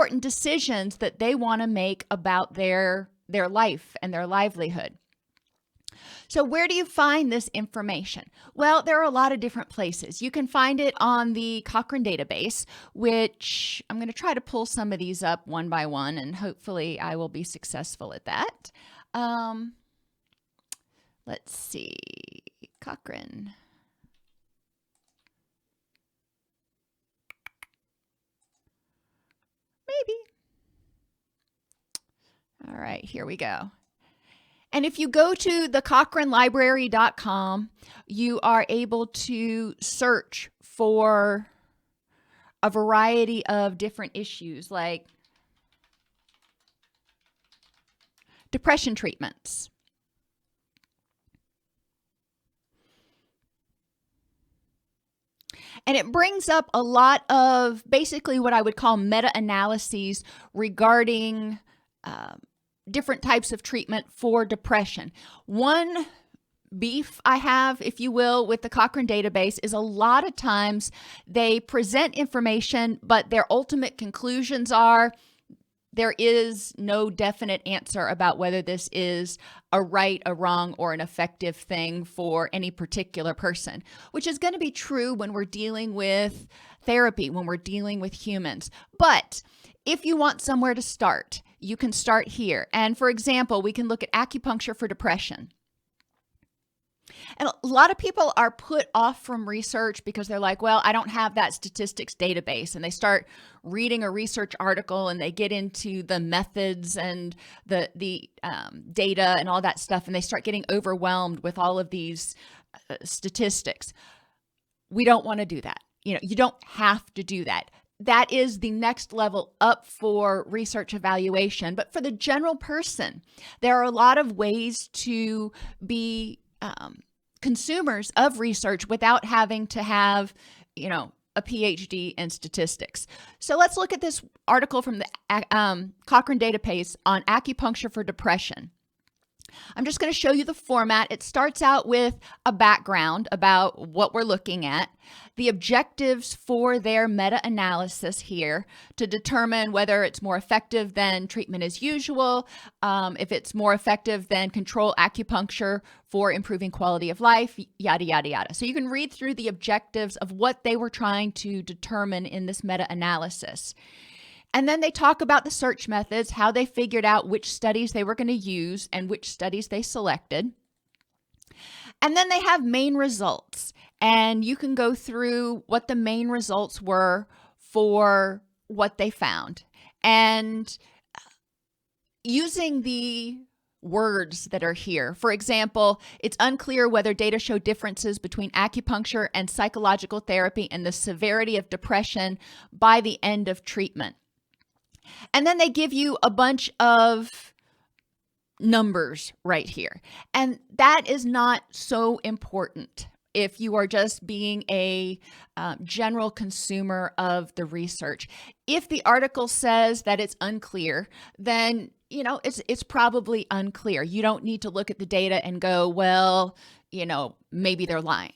important decisions that they want to make about their life and their livelihood. So where do you find this information? Well, there are a lot of different places. You can find it on the Cochrane database, which I'm going to try to pull some of these up one by one, and hopefully I will be successful at that. Let's see, Cochrane. Maybe. All right, here we go. And if you go to the CochraneLibrary.com, you are able to search for a variety of different issues like depression treatments, and it brings up a lot of basically what I would call meta-analyses regarding different types of treatment for depression. One beef I have, if you will, with the Cochrane database is a lot of times they present information, but their ultimate conclusions are there is no definite answer about whether this is a right, a wrong, or an effective thing for any particular person, which is going to be true when we're dealing with therapy, when we're dealing with humans. But if you want somewhere to start, you can start here. And for example, we can look at acupuncture for depression. And a lot of people are put off from research because they're like, well, I don't have that statistics database. And they start reading a research article and they get into the methods and the data and all that stuff. And they start getting overwhelmed with all of these statistics. We don't want to do that. You don't have to do that. That is the next level up for research evaluation. But for the general person, there are a lot of ways to be consumers of research without having to have, a PhD in statistics. So let's look at this article from the Cochrane database on acupuncture for depression. I'm just going to show you the format. It starts out with a background about what we're looking at, the objectives for their meta-analysis here to determine whether it's more effective than treatment as usual, if it's more effective than control acupuncture for improving quality of life, yada, yada, yada. So you can read through the objectives of what they were trying to determine in this meta-analysis. And then they talk about the search methods, how they figured out which studies they were going to use and which studies they selected. And then they have main results. And you can go through what the main results were for what they found. And using the words that are here. For example, it's unclear whether data show differences between acupuncture and psychological therapy and the severity of depression by the end of treatment. And then they give you a bunch of numbers right here. And that is not so important if you are just being a general consumer of the research. If the article says that it's unclear, then it's probably unclear. You don't need to look at the data and go, well, maybe they're lying.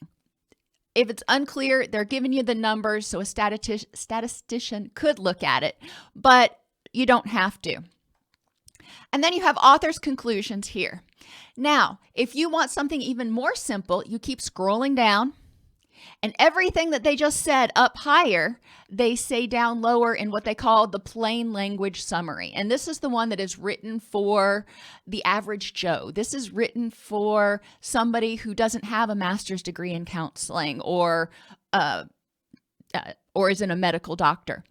If it's unclear, they're giving you the numbers, so a statistician could look at it, but you don't have to. And then you have author's conclusions here. Now, if you want something even more simple, you keep scrolling down, and everything that they just said up higher, they say down lower in what they call the plain language summary. And this is the one that is written for the average Joe. This is written for somebody who doesn't have a master's degree in counseling or isn't a medical doctor.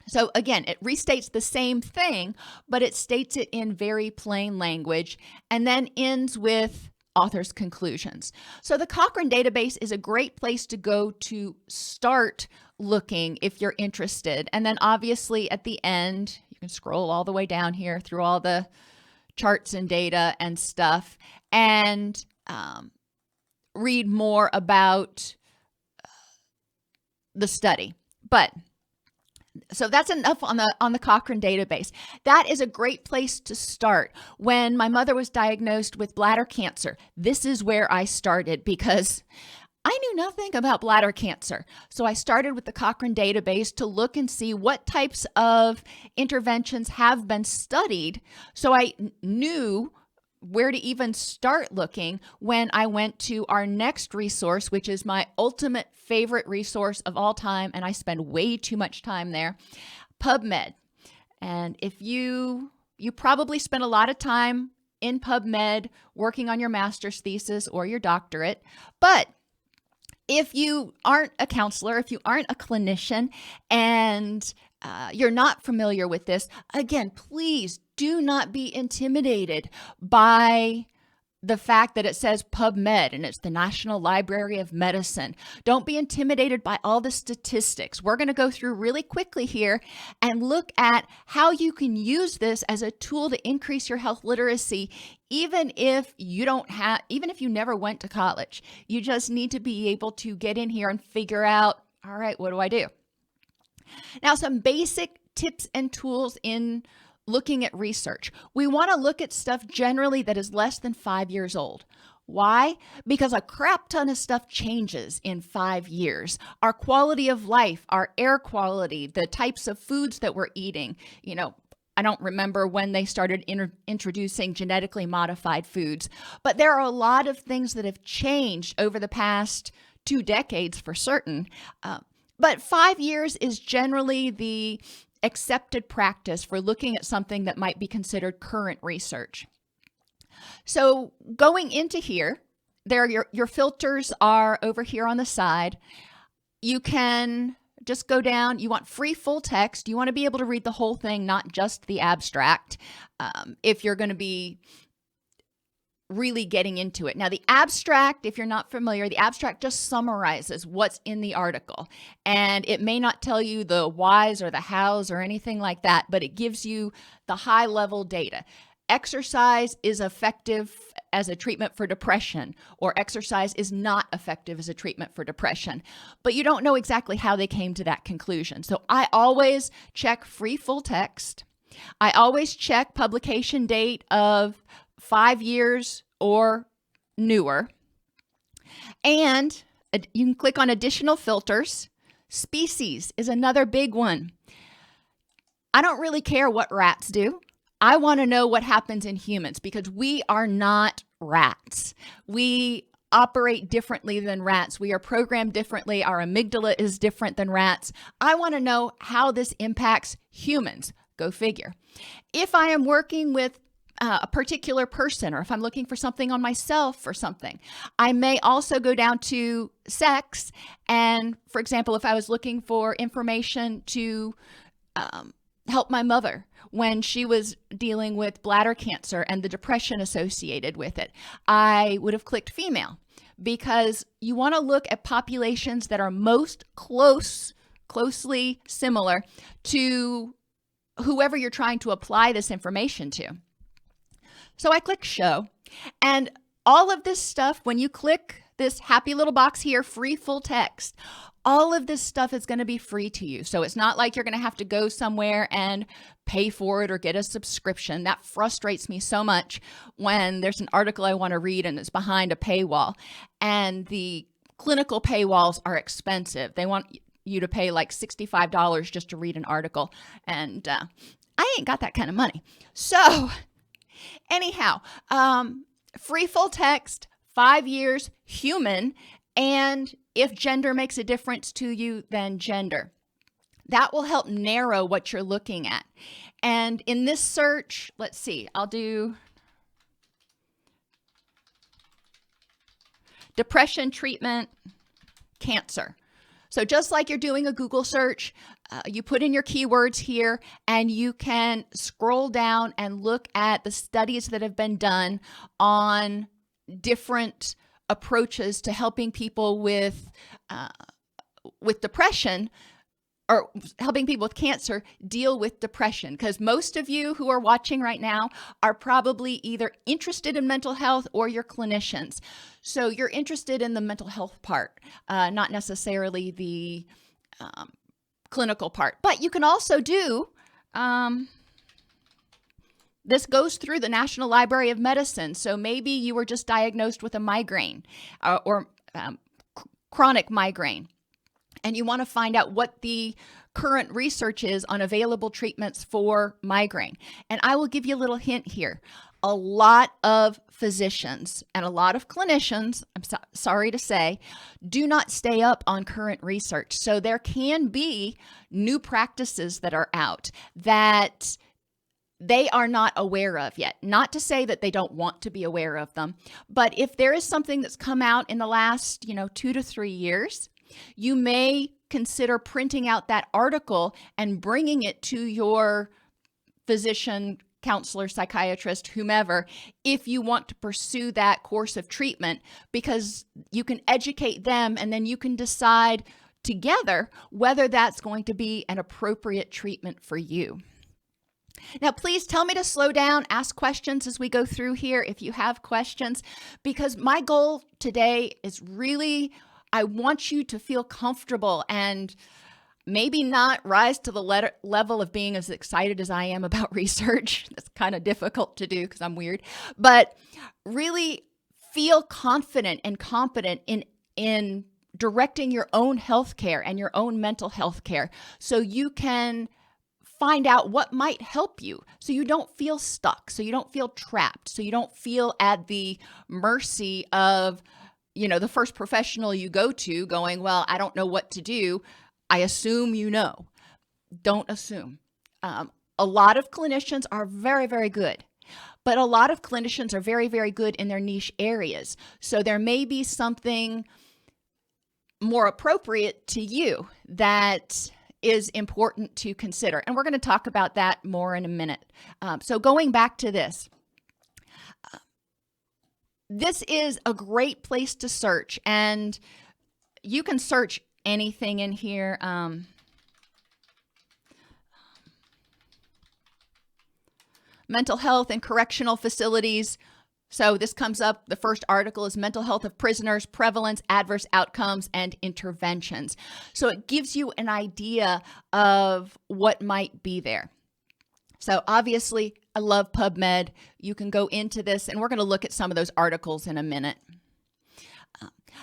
So again, it restates the same thing, but it states it in very plain language and then ends with author's conclusions. So the Cochrane database is a great place to go to start looking if you're interested. And then obviously at the end, you can scroll all the way down here through all the charts and data and stuff and read more about the study. So that's enough on the Cochrane database. That is a great place to start. When my mother was diagnosed with bladder cancer, this is where I started because I knew nothing about bladder cancer. So I started with the Cochrane database to look and see what types of interventions have been studied. So I knew where to even start looking when I went to our next resource, which is my ultimate favorite resource of all time, and I spend way too much time there, PubMed. And if you probably spend a lot of time in PubMed working on your master's thesis or your doctorate, but if you aren't a counselor, if you aren't a clinician, and you're not familiar with this, again, please do not be intimidated by the fact that it says PubMed and it's the National Library of Medicine. Don't be intimidated by all the statistics. We're going to go through really quickly here and look at how you can use this as a tool to increase your health literacy, even if you never went to college. You just need to be able to get in here and figure out, all right, what do I do? Now, some basic tips and tools in looking at research. We want to look at stuff generally that is less than 5 years old. Why? Because a crap ton of stuff changes in 5 years. Our quality of life, our air quality, the types of foods that we're eating. I don't remember when they started introducing genetically modified foods, but there are a lot of things that have changed over the past 2 decades for certain. But 5 years is generally the accepted practice for looking at something that might be considered current research. So going into here, your filters are over here on the side. You can just go down. You want free full text. You want to be able to read the whole thing, not just the abstract, if you're going to be really getting into it. Now, the abstract, if you're not familiar, the abstract just summarizes what's in the article. And it may not tell you the whys or the hows or anything like that, but it gives you the high level data. Exercise is effective as a treatment for depression, or exercise is not effective as a treatment for depression. But you don't know exactly how they came to that conclusion. So I always check free full text. I always check publication date of 5 years or newer. And you can click on additional filters. Species is another big one. I don't really care what rats do. I want to know what happens in humans because we are not rats. We operate differently than rats. We are programmed differently. Our amygdala is different than rats. I want to know how this impacts humans. Go figure. If I am working with a particular person, or if I'm looking for something on myself or something, I may also go down to sex. And for example, if I was looking for information to help my mother when she was dealing with bladder cancer and the depression associated with it, I would have clicked female, because you want to look at populations that are most closely similar to whoever you're trying to apply this information to. So I click show, and all of this stuff, when you click this happy little box here, free full text, all of this stuff is going to be free to you. So it's not like you're going to have to go somewhere and pay for it or get a subscription. That frustrates me so much when there's an article I want to read and it's behind a paywall, and the clinical paywalls are expensive. They want you to pay like $65 just to read an article, and I ain't got that kind of money. So anyhow, free full text, 5 years, human, and if gender makes a difference to you, then gender. That will help narrow what you're looking at. And in this search, let's see, I'll do depression treatment, cancer. So just like you're doing a Google search, you put in your keywords here, and you can scroll down and look at the studies that have been done on different approaches to helping people with depression, or helping people with cancer deal with depression. Because most of you who are watching right now are probably either interested in mental health or you're clinicians. So you're interested in the mental health part, not necessarily the clinical part. But you can also do, this goes through the National Library of Medicine. So maybe you were just diagnosed with a migraine or chronic migraine, and you want to find out what the current research is on available treatments for migraine. And I will give you a little hint here. A lot of physicians and a lot of clinicians, I'm sorry to say, do not stay up on current research. So there can be new practices that are out that they are not aware of yet. Not to say that they don't want to be aware of them, but if there is something that's come out in the last, 2 to 3 years, you may consider printing out that article and bringing it to your physician, counselor, psychiatrist, whomever, if you want to pursue that course of treatment, because you can educate them and then you can decide together whether that's going to be an appropriate treatment for you. Now, please tell me to slow down, ask questions as we go through here if you have questions, because my goal today is really, I want you to feel comfortable and maybe not rise to the level of being as excited as I am about research. That's kind of difficult to do because I'm weird, but really feel confident and competent in directing your own healthcare and your own mental health care, so you can find out what might help you, so you don't feel stuck, so you don't feel trapped, so you don't feel at the mercy of, the first professional you go to going, well, I don't know what to do. I assume you know. Don't assume. A lot of clinicians are very, very good, but a lot of clinicians are very, very good in their niche areas. So there may be something more appropriate to you that is important to consider. And we're going to talk about that more in a minute. So going back to this, this is a great place to search, and you can search anything in here. Mental health and correctional facilities. So this comes up, the first article is mental health of prisoners, prevalence, adverse outcomes, and interventions. So it gives you an idea of what might be there. So obviously, I love PubMed. You can go into this, and we're going to look at some of those articles in a minute.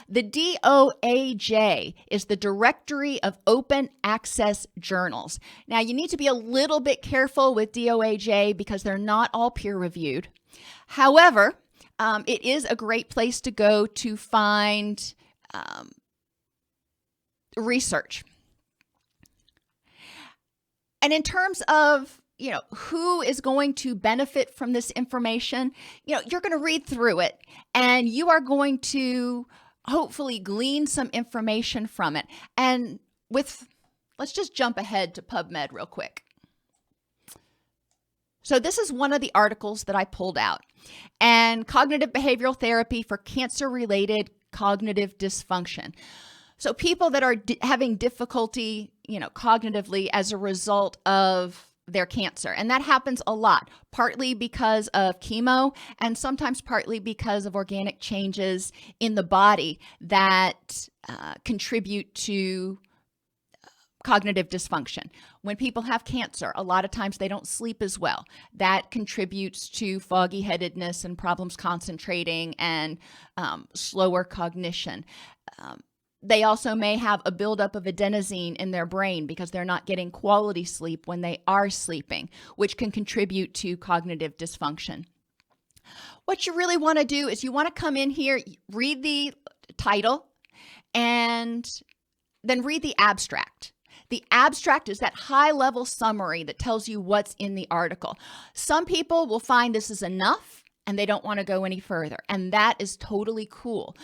The DOAJ is the Directory of Open Access Journals. Now, you need to be a little bit careful with DOAJ because they're not all peer-reviewed. However, it is a great place to go to find research. And in terms of, who is going to benefit from this information, you're going to read through it, and you are going to hopefully glean some information from it. And let's just jump ahead to PubMed real quick. So this is one of the articles that I pulled out, and cognitive behavioral therapy for cancer-related cognitive dysfunction. So people that are having difficulty, cognitively as a result of their cancer. And that happens a lot, partly because of chemo and sometimes partly because of organic changes in the body that contribute to cognitive dysfunction. When people have cancer, a lot of times they don't sleep as well. That contributes to foggy headedness and problems concentrating and slower cognition. They also may have a buildup of adenosine in their brain because they're not getting quality sleep when they are sleeping, which can contribute to cognitive dysfunction. What you really want to do is you want to come in here, read the title, and then read the abstract. The abstract is that high-level summary that tells you what's in the article. Some people will find this is enough and they don't want to go any further, and that is totally cool.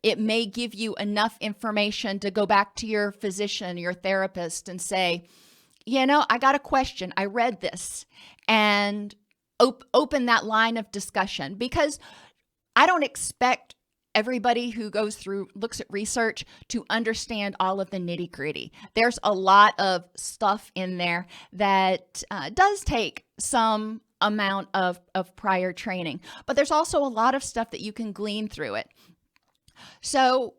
It may give you enough information to go back to your physician, your therapist, and say, I got a question. I read this, and open that line of discussion, because I don't expect everybody who looks at research to understand all of the nitty gritty. There's a lot of stuff in there that does take some amount of prior training, but there's also a lot of stuff that you can glean through it. So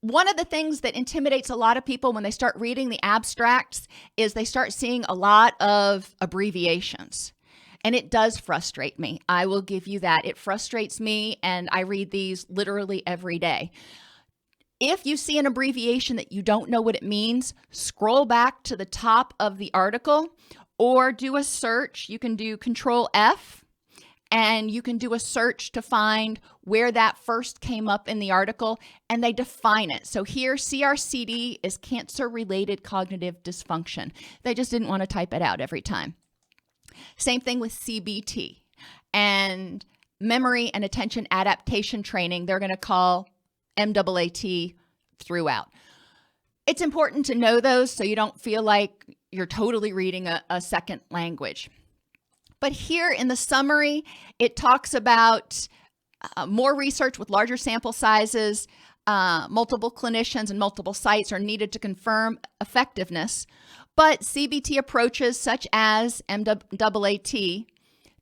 one of the things that intimidates a lot of people when they start reading the abstracts is they start seeing a lot of abbreviations. And it does frustrate me. I will give you that. It frustrates me, and I read these literally every day. If you see an abbreviation that you don't know what it means, scroll back to the top of the article or do a search. You can do Control F and you can do a search to find where that first came up in the article, and they define it. So here, CRCD is cancer-related cognitive dysfunction. They just didn't want to type it out every time. Same thing with CBT. And memory and attention adaptation training, they're going to call MAAT throughout. It's important to know those so you don't feel like you're totally reading a second language. But here in the summary, it talks about more research with larger sample sizes, multiple clinicians and multiple sites are needed to confirm effectiveness. But CBT approaches such as MAAT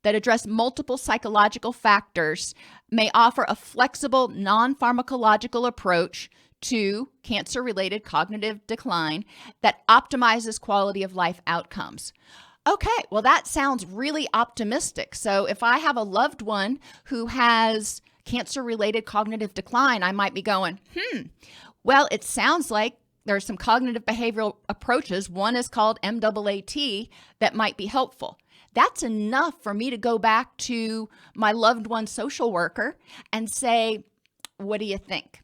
that address multiple psychological factors may offer a flexible, non-pharmacological approach to cancer-related cognitive decline that optimizes quality of life outcomes. Okay, well, that sounds really optimistic. So if I have a loved one who has cancer-related cognitive decline, I might be going, well, it sounds like there's some cognitive behavioral approaches. One is called MAAT that might be helpful. That's enough for me to go back to my loved one's social worker and say, what do you think?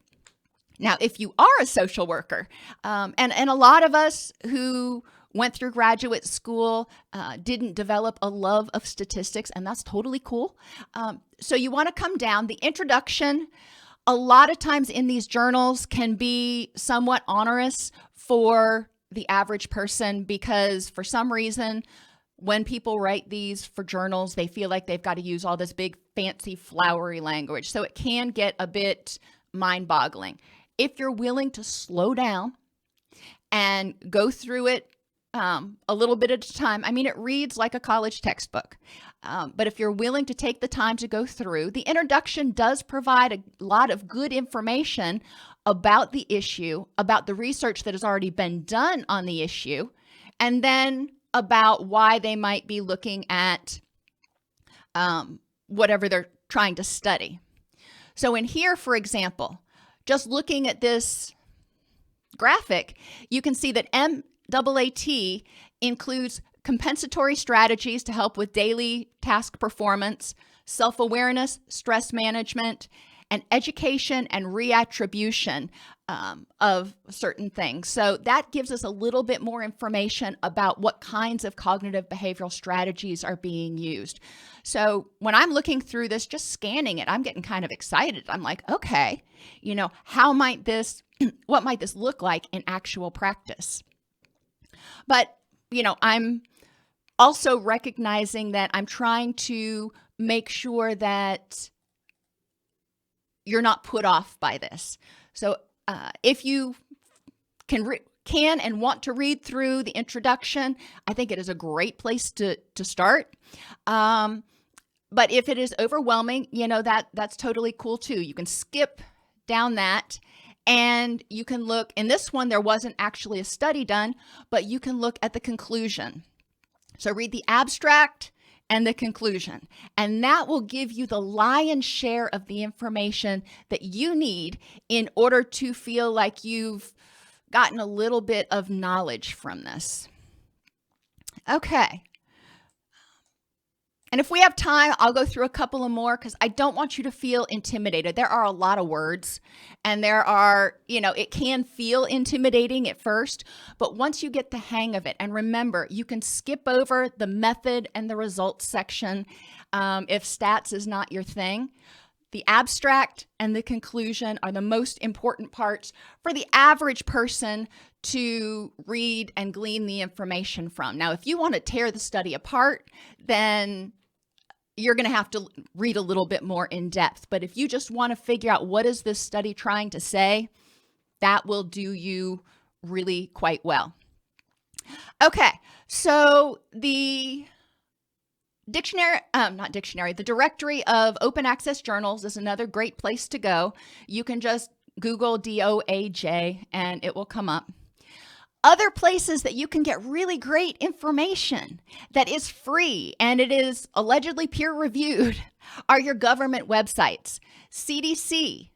Now, if you are a social worker, and a lot of us who went through graduate school didn't develop a love of statistics, and that's totally cool. So you want to come down. The introduction, a lot of times in these journals, can be somewhat onerous for the average person because for some reason, when people write these for journals, they feel like they've got to use all this big, fancy, flowery language. So it can get a bit mind-boggling. If you're willing to slow down and go through it a little bit at a time, I mean, it reads like a college textbook. But if you're willing to take the time to go through, the introduction does provide a lot of good information about the issue, about the research that has already been done on the issue, and then about why they might be looking at whatever they're trying to study. So in here, for example, just looking at this graphic, you can see that MAAT includes compensatory strategies to help with daily task performance, self-awareness, stress management, and education and reattribution of certain things. So that gives us a little bit more information about what kinds of cognitive behavioral strategies are being used. So when I'm looking through this, just scanning it, I'm getting kind of excited. I'm like, okay, what might this look like in actual practice? But, I'm also recognizing that I'm trying to make sure that you're not put off by this. So if you can and want to read through the introduction, I think it is a great place to start. But if it is overwhelming, that's totally cool too. You can skip down that and you can look. In this one, there wasn't actually a study done, but you can look at the conclusion. So read the abstract and the conclusion. And that will give you the lion's share of the information that you need in order to feel like you've gotten a little bit of knowledge from this. Okay. And if we have time, I'll go through a couple of more because I don't want you to feel intimidated. There are a lot of words and it can feel intimidating at first, but once you get the hang of it, and remember, you can skip over the method and the results section if stats is not your thing. The abstract and the conclusion are the most important parts for the average person to read and glean the information from. Now, if you want to tear the study apart, then you're going to have to read a little bit more in depth. But if you just want to figure out what is this study trying to say, that will do you really quite well. Okay, so the the directory of open access journals is another great place to go. You can just Google DOAJ and it will come up. Other places that you can get really great information that is free and it is allegedly peer-reviewed are your government websites. CDC,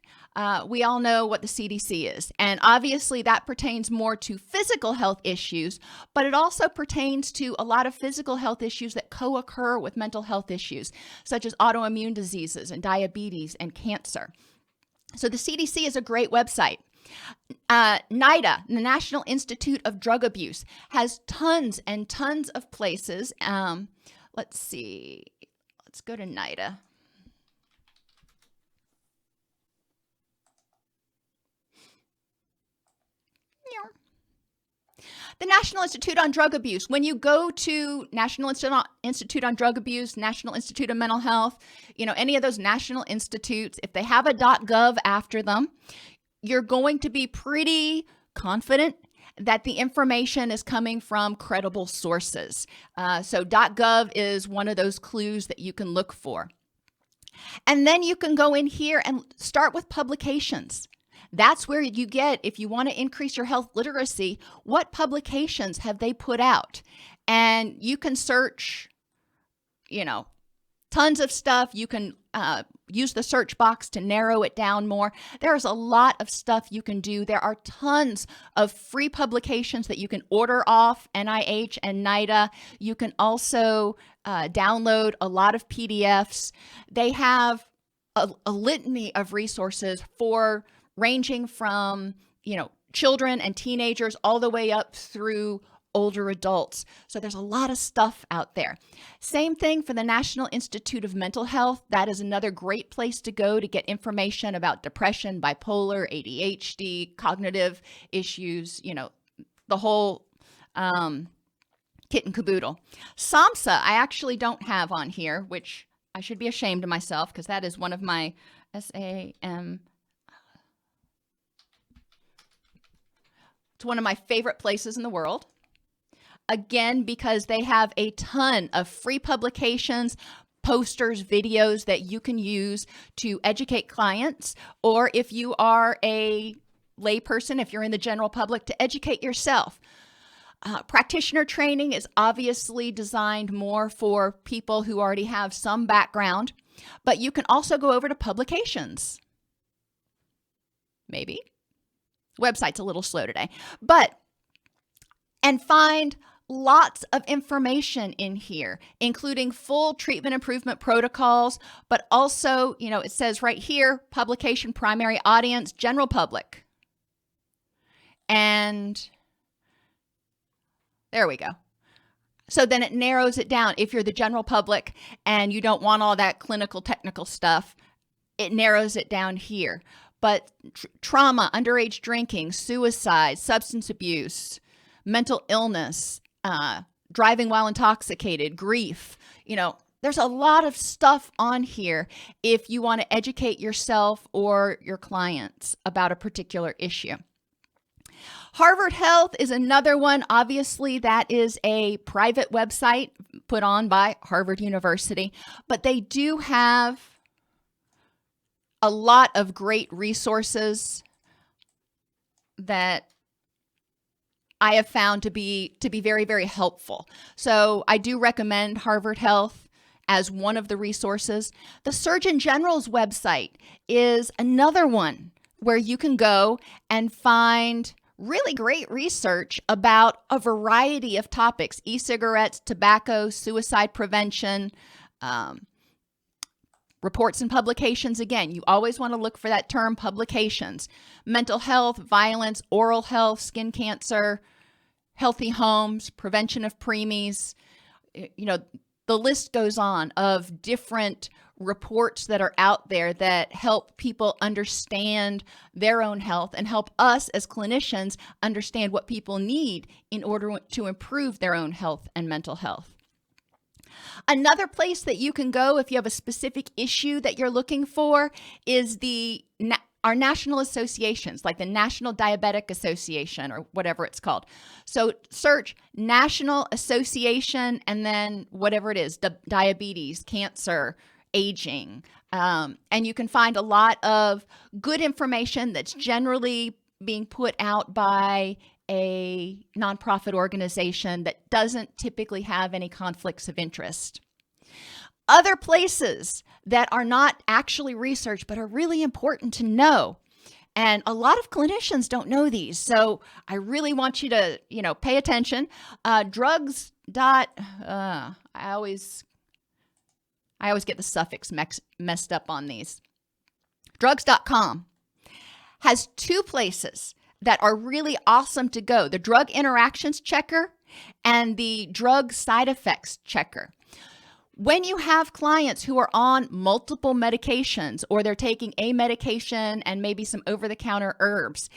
we all know what the CDC is. And obviously that pertains more to physical health issues, but it also pertains to a lot of physical health issues that co-occur with mental health issues, such as autoimmune diseases and diabetes and cancer. So the CDC is a great website. NIDA, the National Institute of Drug Abuse, has tons and tons of places. Let's see. Let's go to NIDA. The National Institute on Drug Abuse. When you go to National Institute on Drug Abuse, National Institute of Mental Health, any of those national institutes, if they have a .gov after them, you're going to be pretty confident that the information is coming from credible sources. So .gov is one of those clues that you can look for. And then you can go in here and start with publications. That's where you get, if you want to increase your health literacy, what publications have they put out? And you can search, tons of stuff. You can use the search box to narrow it down more. There's a lot of stuff you can do. There are tons of free publications that you can order off NIH and NIDA. You can also download a lot of PDFs. They have a litany of resources for ranging from, children and teenagers all the way up through older adults. So there's a lot of stuff out there. Same thing for the National Institute of Mental Health. That is another great place to go to get information about depression, bipolar, ADHD, cognitive issues, the whole kit and caboodle. SAMHSA, I actually don't have on here, which I should be ashamed of myself because that is one of my SAM. It's one of my favorite places in the world. Again, because they have a ton of free publications, posters, videos that you can use to educate clients, or if you are a layperson, if you're in the general public, to educate yourself. Practitioner training is obviously designed more for people who already have some background, but you can also go over to publications. Maybe. Website's a little slow today, and find lots of information in here, including full treatment improvement protocols, but also, it says right here, publication primary audience, general public. And there we go. So then it narrows it down. If you're the general public and you don't want all that clinical technical stuff, it narrows it down here. But trauma, underage drinking, suicide, substance abuse, mental illness, driving while intoxicated, grief, there's a lot of stuff on here if you want to educate yourself or your clients about a particular issue. Harvard Health is another one. Obviously, that is a private website put on by Harvard University, but they do have a lot of great resources that I have found to be very, very helpful. So I do recommend Harvard Health as one of the resources. The Surgeon General's website is another one where you can go and find really great research about a variety of topics: e-cigarettes, tobacco, suicide prevention, reports and publications. Again, you always want to look for that term, publications. Mental health, violence, oral health, skin cancer, healthy homes, prevention of preemies. The list goes on of different reports that are out there that help people understand their own health and help us as clinicians understand what people need in order to improve their own health and mental health. Another place that you can go if you have a specific issue that you're looking for is our national associations, like the National Diabetic Association or whatever it's called. So search National Association and then whatever it is, diabetes, cancer, aging, and you can find a lot of good information that's generally being put out by a nonprofit organization that doesn't typically have any conflicts of interest. Other places that are not actually research but are really important to know And a lot of clinicians don't know these. So I really want you to, pay attention. Drugs dot, I always get the suffix messed up on these. Drugs.com has two places that are really awesome to go: the drug interactions checker and the drug side effects checker. When you have clients who are on multiple medications, or they're taking a medication and maybe some over-the-counter herbs,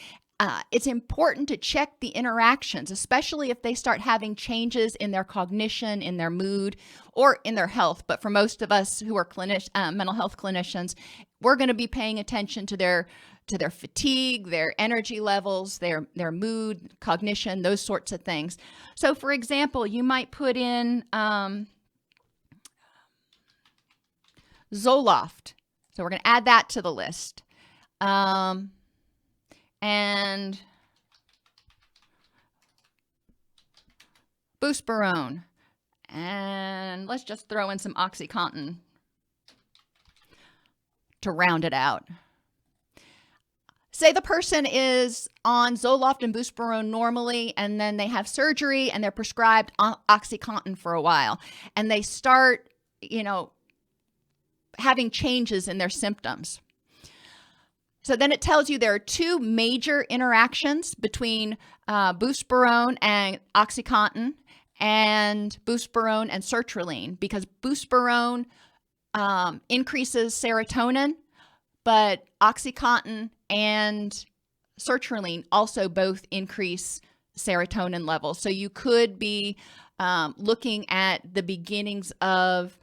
it's important to check the interactions, especially if they start having changes in their cognition, in their mood, or in their health. But for most of us who are mental health clinicians, we're going to be paying attention to their fatigue, their energy levels, their mood, cognition, those sorts of things. So, for example, you might put in Zoloft. So we're going to add that to the list. And Buspirone. And let's just throw in some OxyContin to round it out. Say the person is on Zoloft and Buspirone normally, and then they have surgery and they're prescribed OxyContin for a while, and they start, having changes in their symptoms. So then it tells you there are two major interactions between Buspirone and OxyContin, and Buspirone and sertraline, because Buspirone increases serotonin, but OxyContin and sertraline also both increase serotonin levels. So you could be looking at the beginnings of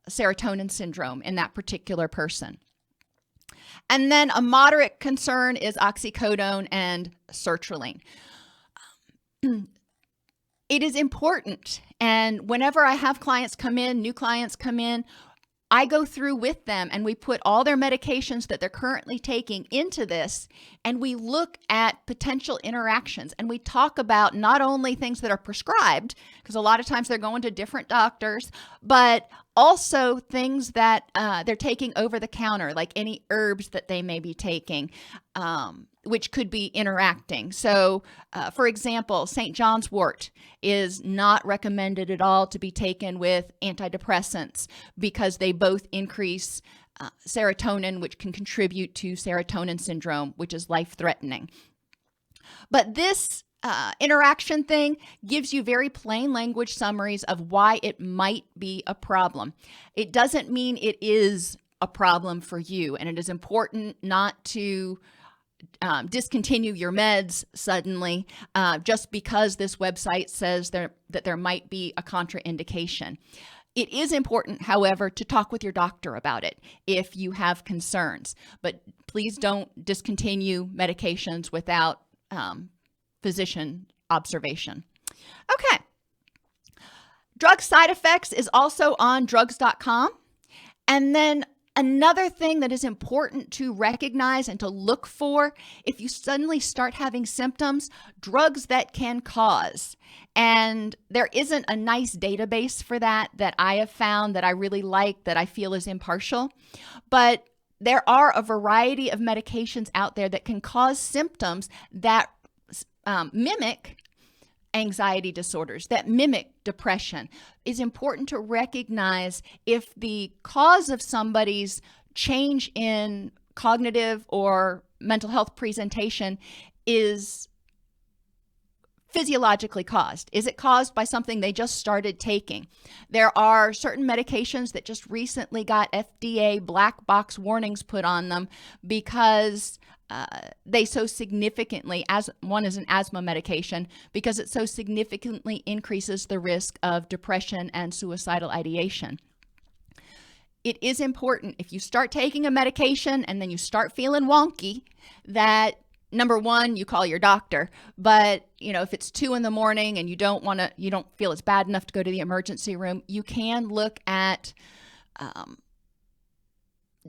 serotonin syndrome in that particular person. And then a moderate concern is oxycodone and sertraline. It is important, and whenever I have clients come in, new clients come in, I go through with them and we put all their medications that they're currently taking into this, and we look at potential interactions, and we talk about not only things that are prescribed, because a lot of times they're going to different doctors, but also things that they're taking over the counter, like any herbs that they may be taking, which could be interacting. So, for example, St. John's wort is not recommended at all to be taken with antidepressants, because they both increase serotonin, which can contribute to serotonin syndrome, which is life-threatening. But this interaction thing gives you very plain language summaries of why it might be a problem. It doesn't mean it is a problem for you, and it is important not to discontinue your meds suddenly just because this website says that there might be a contraindication. It is important, however, to talk with your doctor about it if you have concerns, but please don't discontinue medications without physician observation. Okay. Drug side effects is also on drugs.com. And then another thing that is important to recognize and to look for if you suddenly start having symptoms, drugs that can cause. And there isn't a nice database for that I have found that I really like, that I feel is impartial. But there are a variety of medications out there that can cause symptoms that mimic anxiety disorders, that mimic depression. It's important to recognize if the cause of somebody's change in cognitive or mental health presentation is physiologically caused. Is it caused by something they just started taking? There are certain medications that just recently got FDA black box warnings put on them because they so significantly, as one is an asthma medication, because it so significantly increases the risk of depression and suicidal ideation. It is important, if you start taking a medication and then you start feeling wonky, that number one, you call your doctor. But if it's 2 a.m. and you don't feel it's bad enough to go to the emergency room, you can look at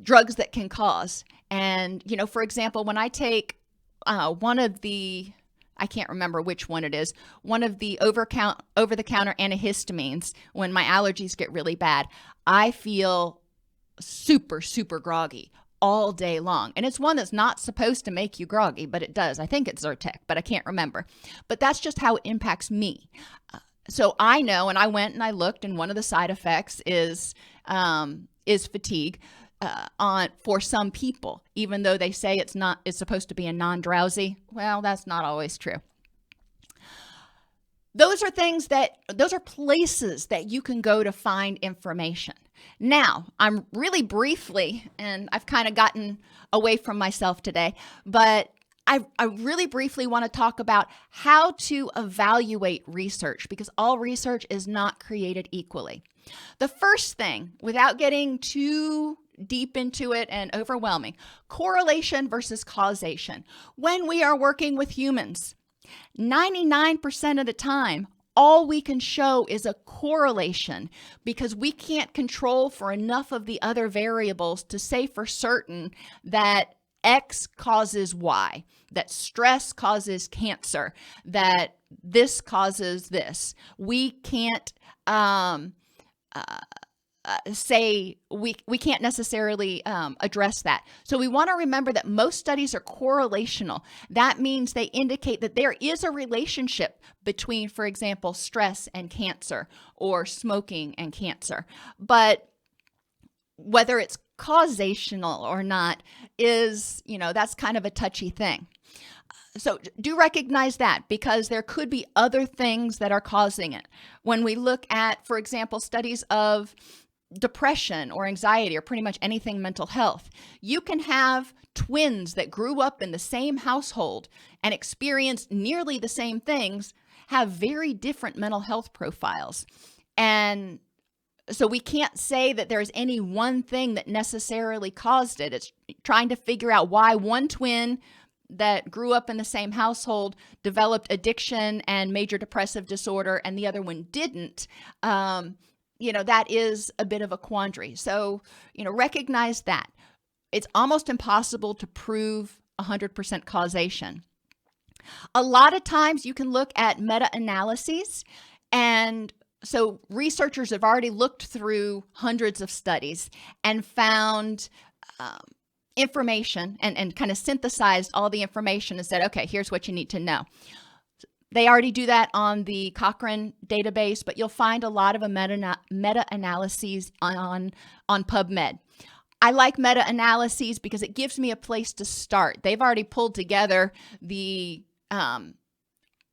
drugs that can cause. And, for example, when I take one of the, I can't remember which one it is, one of the over-the-counter antihistamines, when my allergies get really bad, I feel super, super groggy all day long. And it's one that's not supposed to make you groggy, but it does. I think it's Zyrtec, but I can't remember. But that's just how it impacts me. So I know, and I went and I looked, and one of the side effects is fatigue for some people, even though they say it's supposed to be a non-drowsy. Well, that's not always true. Those are places that you can go to find information. Now, I'm really briefly, and I've kind of gotten away from myself today, but I really briefly want to talk about how to evaluate research, because all research is not created equally. The first thing, without getting too deep into it and overwhelming, correlation versus causation. When we are working with humans, 99% of the time, all we can show is a correlation, because we can't control for enough of the other variables to say for certain that X causes Y, that stress causes cancer, that this causes this. We can't say we can't necessarily address that. So we want to remember that most studies are correlational. That means they indicate that there is a relationship between, for example, stress and cancer, or smoking and cancer. But whether it's causational or not is, that's kind of a touchy thing. So do recognize that, because there could be other things that are causing it. When we look at, for example, studies of depression or anxiety, or pretty much anything mental health, you can have twins that grew up in the same household and experienced nearly the same things, have very different mental health profiles. And so we can't say that there's any one thing that necessarily caused it. It's trying to figure out why one twin that grew up in the same household developed addiction and major depressive disorder, and the other one didn't. That is a bit of a quandary. So, recognize that. It's almost impossible to prove 100% causation. A lot of times you can look at meta-analyses, and so researchers have already looked through hundreds of studies and found information and kind of synthesized all the information and said, okay, here's what you need to know. They already do that on the Cochrane database, but you'll find a lot of meta-analyses on PubMed. I like meta-analyses because it gives me a place to start. They've already pulled together the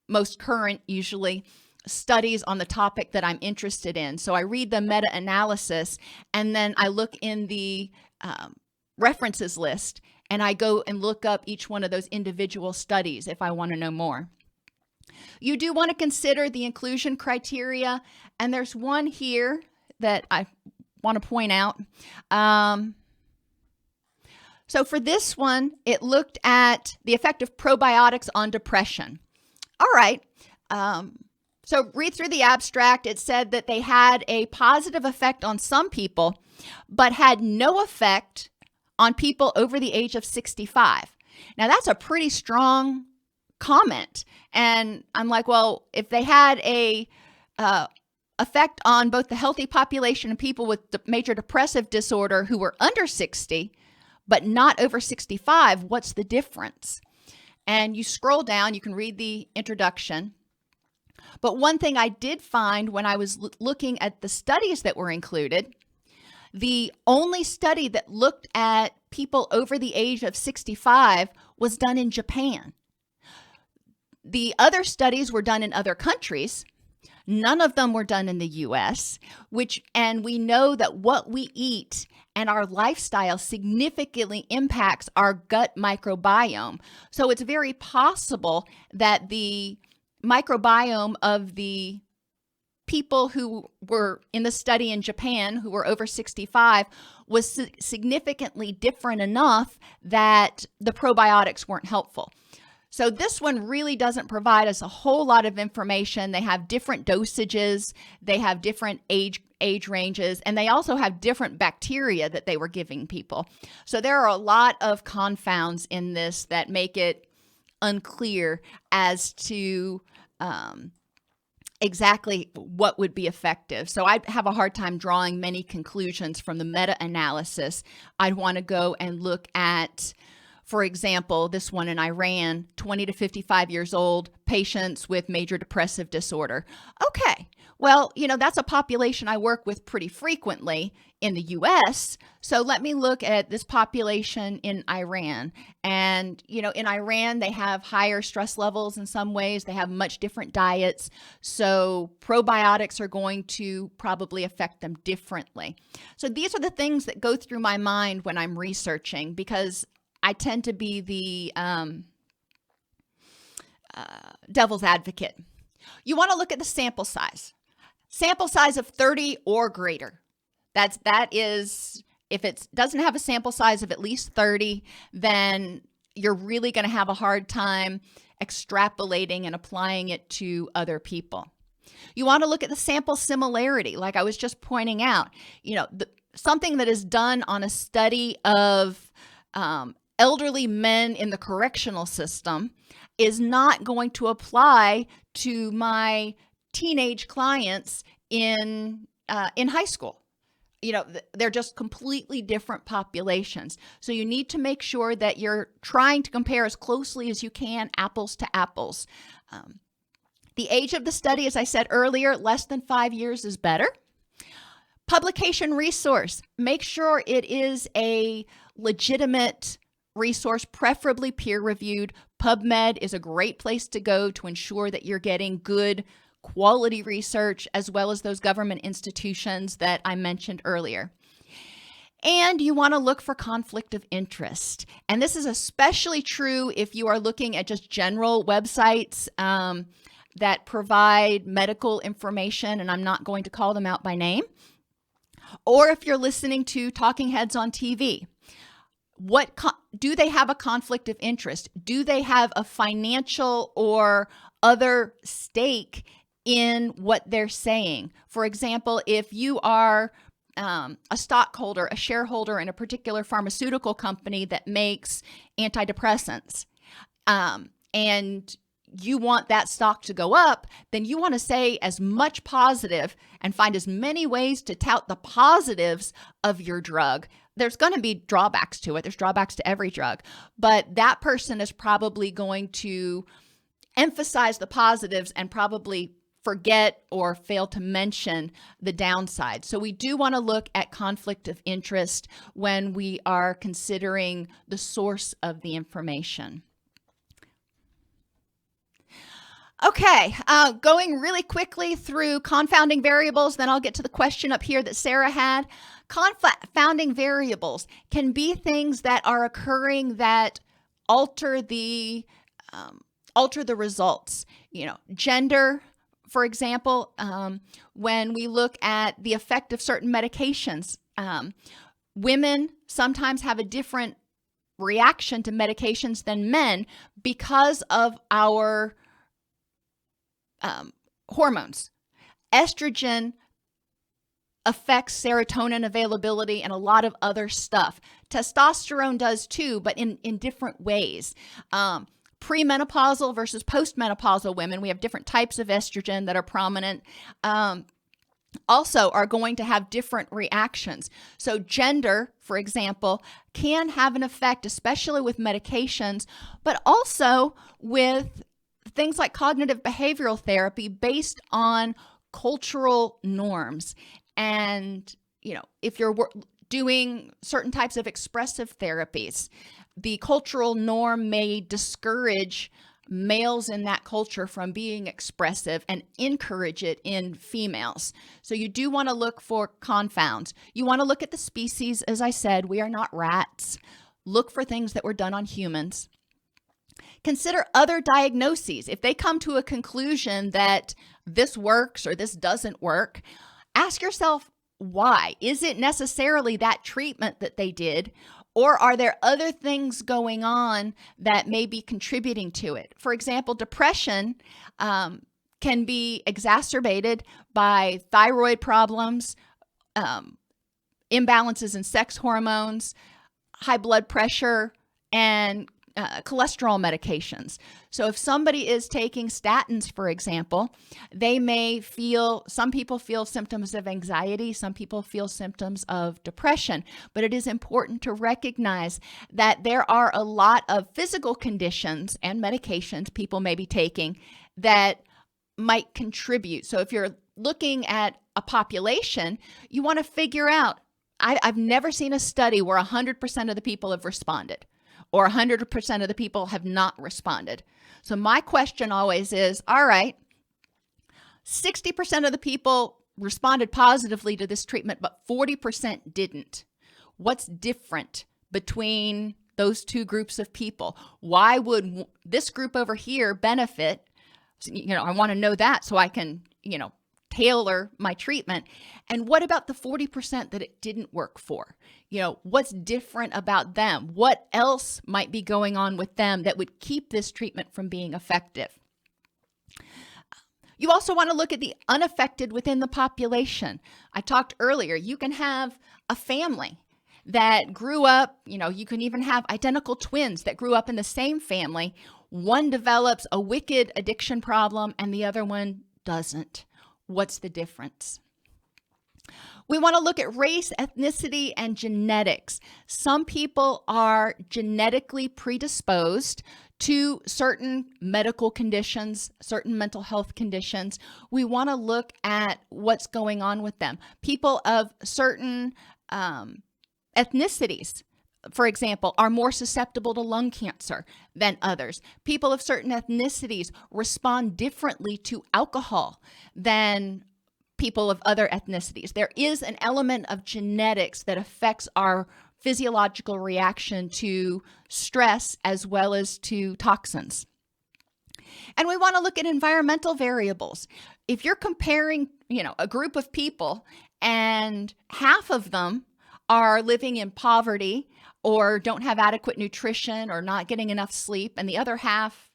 most current, usually, studies on the topic that I'm interested in. So I read the meta-analysis, and then I look in the references list, and I go and look up each one of those individual studies if I want to know more. You do want to consider the inclusion criteria, and there's one here that I want to point out. So for this one, it looked at the effect of probiotics on depression. All right. So read through the abstract. It said that they had a positive effect on some people, but had no effect on people over the age of 65. Now, that's a pretty strong comment. And I'm like, well, if they had a effect on both the healthy population and people with major depressive disorder who were under 60, but not over 65, what's the difference? And you scroll down, you can read the introduction. But one thing I did find when I was looking at the studies that were included, the only study that looked at people over the age of 65 was done in Japan. The other studies were done in other countries. None of them were done in the US, and we know that what we eat and our lifestyle significantly impacts our gut microbiome. So it's very possible that the microbiome of the people who were in the study in Japan who were over 65 was significantly different enough that the probiotics weren't helpful. So this one really doesn't provide us a whole lot of information. They have different dosages, they have different age ranges, and they also have different bacteria that they were giving people. So there are a lot of confounds in this that make it unclear as to exactly what would be effective. So I'd have a hard time drawing many conclusions from the meta-analysis. I'd want to go and look at, for example, this one in Iran, 20 to 55 years old, patients with major depressive disorder. Okay, well, that's a population I work with pretty frequently in the US. So let me look at this population in Iran. And, in Iran, they have higher stress levels in some ways. They have much different diets. So probiotics are going to probably affect them differently. So these are the things that go through my mind when I'm researching, because I tend to be the devil's advocate. You want to look at the sample size. Sample size of 30 or greater. That is, if it doesn't have a sample size of at least 30, then you're really going to have a hard time extrapolating and applying it to other people. You want to look at the sample similarity, like I was just pointing out. Something that is done on a study of elderly men in the correctional system is not going to apply to my teenage clients in high school. They're just completely different populations. So you need to make sure that you're trying to compare as closely as you can, apples to apples. The age of the study, as I said earlier, less than 5 years is better. Publication resource, make sure it is a legitimate resource, preferably peer-reviewed. PubMed is a great place to go to ensure that you're getting good quality research, as well as those government institutions that I mentioned earlier. And you want to look for conflict of interest. And this is especially true if you are looking at just general websites that provide medical information, and I'm not going to call them out by name, or if you're listening to talking heads on TV. Do they have a conflict of interest? Do they have a financial or other stake in what they're saying? For example, if you are a stockholder, a shareholder in a particular pharmaceutical company that makes antidepressants, and you want that stock to go up, then you want to say as much positive and find as many ways to tout the positives of your drug. There's going to be drawbacks to it. There's drawbacks to every drug, but that person is probably going to emphasize the positives and probably forget or fail to mention the downside. So we do want to look at conflict of interest when we are considering the source of the information. Okay, going really quickly through confounding variables, then I'll get to the question up here that Sarah had. Confounding variables can be things that are occurring that alter the results. Gender, for example, when we look at the effect of certain medications, women sometimes have a different reaction to medications than men because of our hormones. Estrogen affects serotonin availability and a lot of other stuff. Testosterone does too, but in different ways. Premenopausal versus postmenopausal women, we have different types of estrogen that are prominent, also are going to have different reactions. So gender, for example, can have an effect, especially with medications, but also with things like cognitive behavioral therapy based on cultural norms. And, if you're doing certain types of expressive therapies, the cultural norm may discourage males in that culture from being expressive and encourage it in females. So you do want to look for confounds. You want to look at the species. As I said, we are not rats. Look for things that were done on humans. Consider other diagnoses. If they come to a conclusion that this works or this doesn't work, ask yourself why. Is it necessarily that treatment that they did, or are there other things going on that may be contributing to it? For example, depression can be exacerbated by thyroid problems, imbalances in sex hormones, high blood pressure, and cholesterol medications. So if somebody is taking statins, for example, some people feel symptoms of anxiety, some people feel symptoms of depression, but it is important to recognize that there are a lot of physical conditions and medications people may be taking that might contribute. So if you're looking at a population, you want to figure out, I've never seen a study where 100% of the people have responded, or 100% of the people have not responded. So my question always is, all right, 60% of the people responded positively to this treatment, but 40% didn't. What's different between those two groups of people? Why would this group over here benefit? I want to know that so I can, tailor my treatment. And what about the 40% that it didn't work for? What's different about them? What else might be going on with them that would keep this treatment from being effective? You also want to look at the unaffected within the population. I talked earlier, you can have a family that grew up, you can even have identical twins that grew up in the same family. One develops a wicked addiction problem and the other one doesn't. What's the difference? We want to look at race, ethnicity, and genetics. Some people are genetically predisposed to certain medical conditions, certain mental health conditions. We want to look at what's going on with them. People of certain ethnicities, for example, are more susceptible to lung cancer than others. People of certain ethnicities respond differently to alcohol than people of other ethnicities. There is an element of genetics that affects our physiological reaction to stress as well as to toxins. And we want to look at environmental variables. If you're comparing, a group of people and half of them are living in poverty or don't have adequate nutrition or not getting enough sleep, and the other half,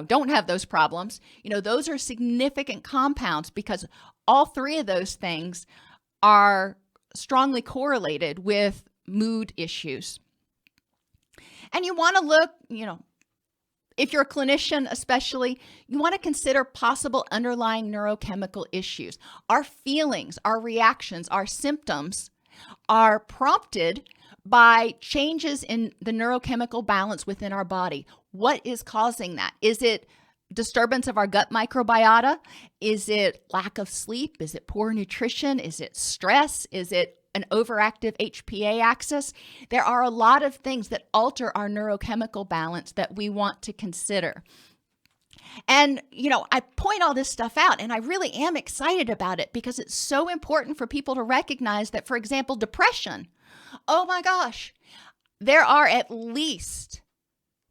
don't have those problems, those are significant compounds because all three of those things are strongly correlated with mood issues. And you want to look, if you're a clinician especially, you want to consider possible underlying neurochemical issues. Our feelings, our reactions, our symptoms are prompted by changes in the neurochemical balance within our body. What is causing that? Is it disturbance of our gut microbiota? Is it lack of sleep? Is it poor nutrition? Is it stress? Is it an overactive HPA axis? There are a lot of things that alter our neurochemical balance that we want to consider. And, I point all this stuff out and I really am excited about it because it's so important for people to recognize that, for example, depression. Oh my gosh, there are at least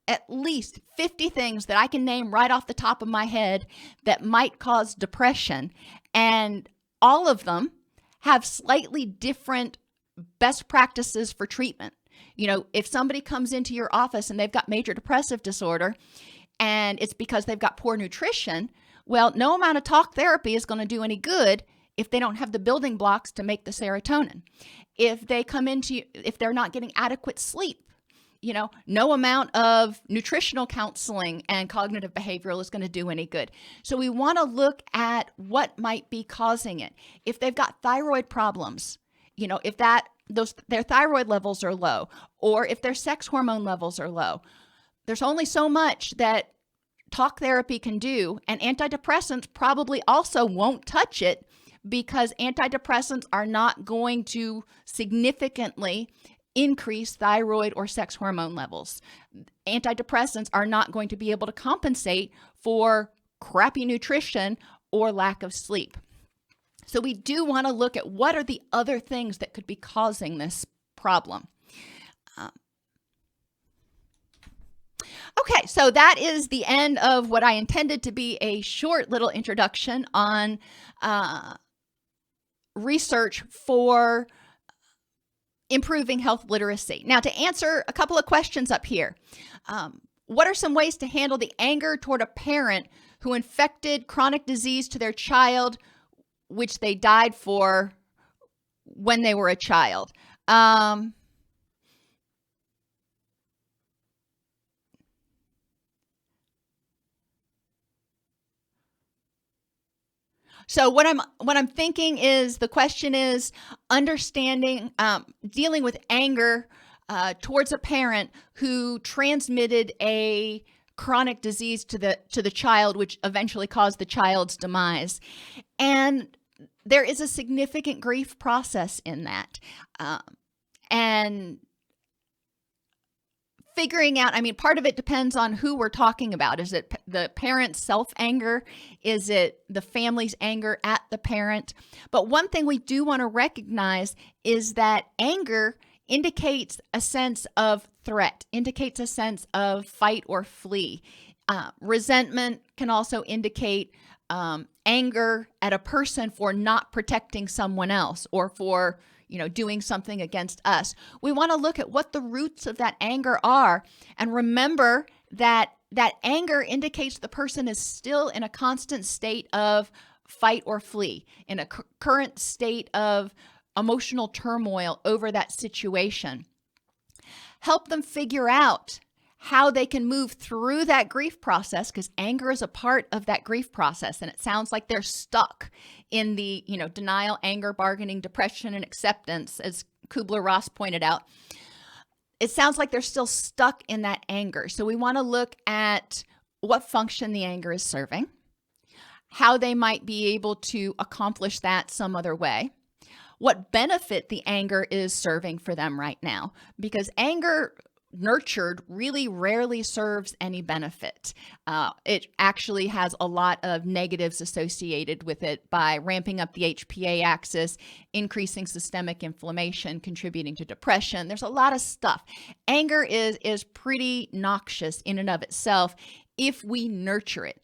50 things that I can name right off the top of my head that might cause depression. And all of them have slightly different best practices for treatment. If somebody comes into your office and they've got major depressive disorder and it's because they've got poor nutrition, well, no amount of talk therapy is going to do any good if they don't have the building blocks to make the serotonin. If they're not getting adequate sleep, no amount of nutritional counseling and cognitive behavioral is going to do any good. So we want to look at what might be causing it. If they've got thyroid problems, if their thyroid levels are low, or if their sex hormone levels are low, there's only so much that talk therapy can do, and antidepressants probably also won't touch it because antidepressants are not going to significantly increase thyroid or sex hormone levels. Antidepressants are not going to be able to compensate for crappy nutrition or lack of sleep. So we do want to look at what are the other things that could be causing this problem. Okay, so that is the end of what I intended to be a short little introduction on research for improving health literacy. Now, to answer a couple of questions up here, what are some ways to handle the anger toward a parent who infected chronic disease to their child, which they died for when they were a child? So what I'm thinking is the question is understanding, dealing with anger towards a parent who transmitted a chronic disease to the child, which eventually caused the child's demise. And there is a significant grief process in that. And figuring out, I mean, part of it depends on who we're talking about. Is it the parent's self-anger? Is it the family's anger at the parent? But one thing we do want to recognize is that anger indicates a sense of threat, indicates a sense of fight or flee. Resentment can also indicate anger at a person for not protecting someone else or for doing something against us. We want to look at what the roots of that anger are and remember that anger indicates the person is still in a constant state of fight or flee, in a current state of emotional turmoil over that situation. Help them figure out how they can move through that grief process, because anger is a part of that grief process. And it sounds like they're stuck in the, denial, anger, bargaining, depression, and acceptance, as Kubler-Ross pointed out. It sounds like they're still stuck in that anger. So we want to look at what function the anger is serving, how they might be able to accomplish that some other way, what benefit the anger is serving for them right now, because anger nurtured really rarely serves any benefit. It actually has a lot of negatives associated with it by ramping up the HPA axis, increasing systemic inflammation, contributing to depression. There's a lot of stuff. Anger is pretty noxious in and of itself if we nurture it.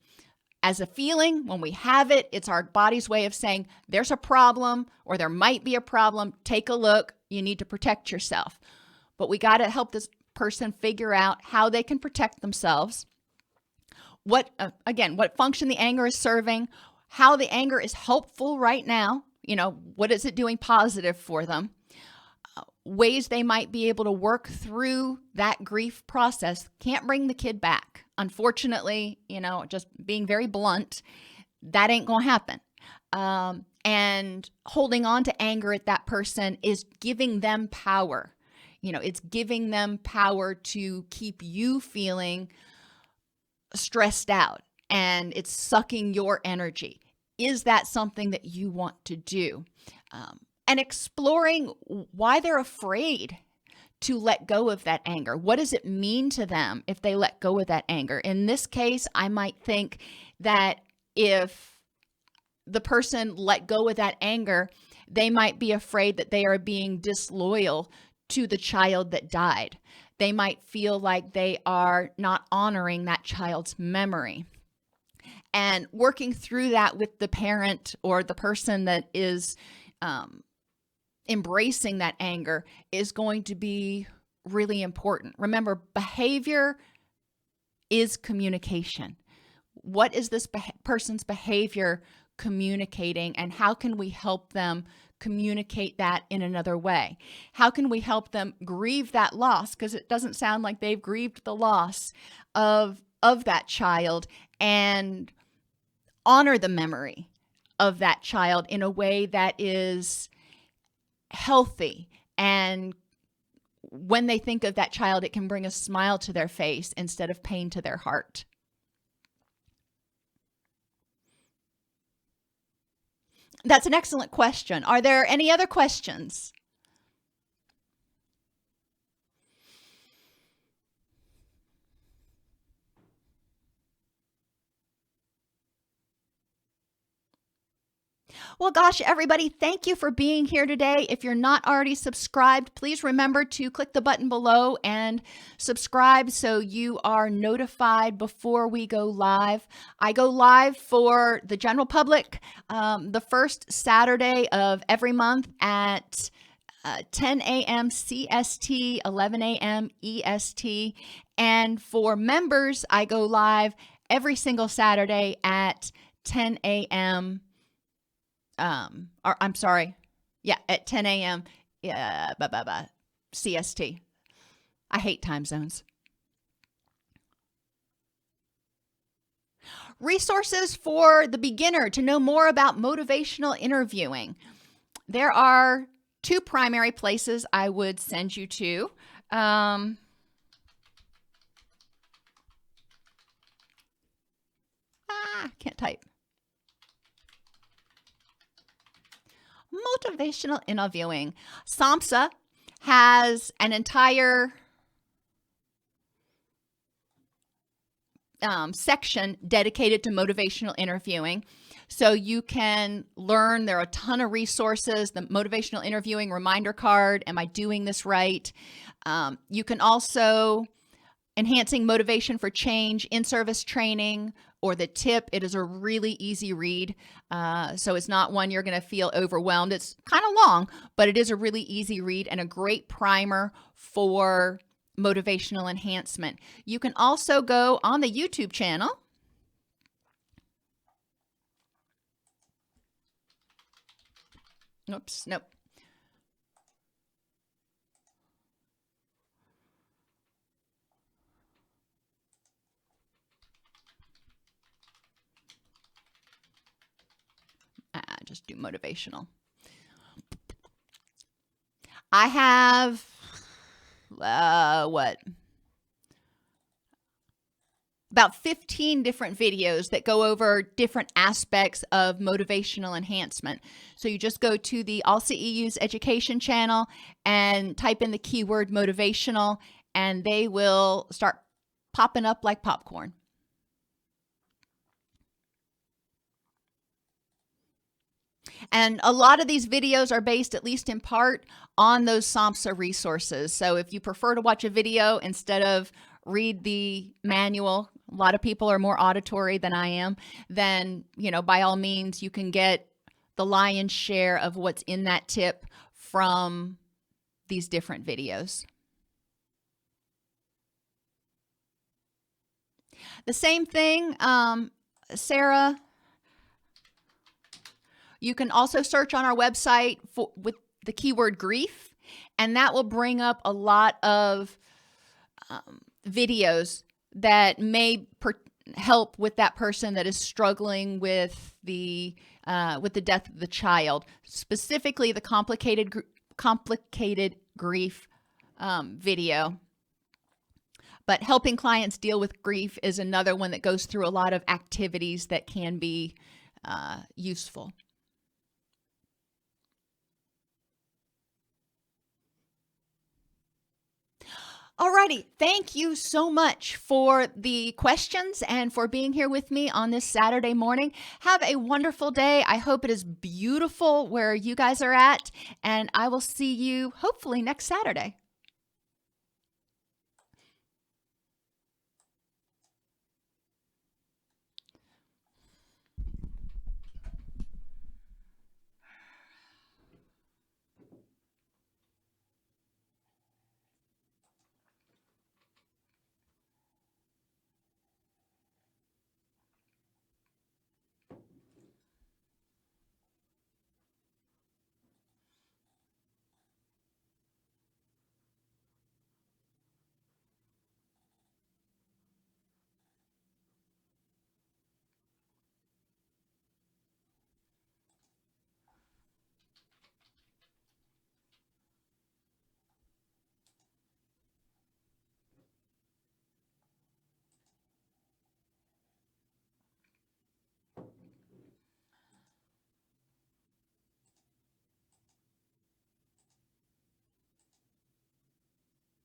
As a feeling, when we have it, it's our body's way of saying there's a problem or there might be a problem. Take a look. You need to protect yourself. But we got to help this person figure out how they can protect themselves, what function the anger is serving, how the anger is helpful right now, what is it doing positive for them, ways they might be able to work through that grief process. Can't bring the kid back. Unfortunately, just being very blunt, that ain't gonna happen. And holding on to anger at that person is giving them power. It's giving them power to keep you feeling stressed out, and it's sucking your energy. Is that something that you want to do? And exploring why they're afraid to let go of that anger. What does it mean to them if they let go of that anger? In this case, I might think that if the person let go of that anger, they might be afraid that they are being disloyal to the child that died. They might feel like they are not honoring that child's memory. And working through that with the parent or the person that is embracing that anger is going to be really important. Remember, behavior is communication. What is this person's behavior communicating, and how can we help them communicate that in another way? How can we help them grieve that loss? Because it doesn't sound like they've grieved the loss of that child, and honor the memory of that child in a way that is healthy. And when they think of that child, it can bring a smile to their face instead of pain to their heart. That's an excellent question. Are there any other questions? Well, gosh, everybody, thank you for being here today. If you're not already subscribed, please remember to click the button below and subscribe so you are notified before we go live. I go live for the general public the first Saturday of every month at 10 a.m. CST, 11 a.m. EST. And for members, I go live every single Saturday at 10 a.m. At 10 a.m. CST. I hate time zones. Resources for the beginner to know more about motivational interviewing. There are two primary places I would send you to. Can't type. Motivational interviewing. SAMHSA has an entire section dedicated to motivational interviewing. So you can learn, there are a ton of resources, the motivational interviewing reminder card, am I doing this right? You can also, enhancing motivation for change, in-service training, or the tip. It is a really easy read. So it's not one you're going to feel overwhelmed. It's kind of long, but it is a really easy read and a great primer for motivational enhancement. You can also go on the YouTube channel. Oops, nope. Just do motivational. I have, about 15 different videos that go over different aspects of motivational enhancement. So you just go to the All CEU's education channel and type in the keyword motivational, and they will start popping up like popcorn. And a lot of these videos are based, at least in part, on those SAMHSA resources. So if you prefer to watch a video instead of read the manual, a lot of people are more auditory than I am, then, by all means, you can get the lion's share of what's in that tip from these different videos. The same thing, Sarah. You can also search on our website with the keyword grief, and that will bring up a lot of videos that may help with that person that is struggling with the death of the child, specifically the complicated grief video. But helping clients deal with grief is another one that goes through a lot of activities that can be useful. Alrighty, thank you so much for the questions and for being here with me on this Saturday morning. Have a wonderful day. I hope it is beautiful where you guys are at, and I will see you hopefully next Saturday.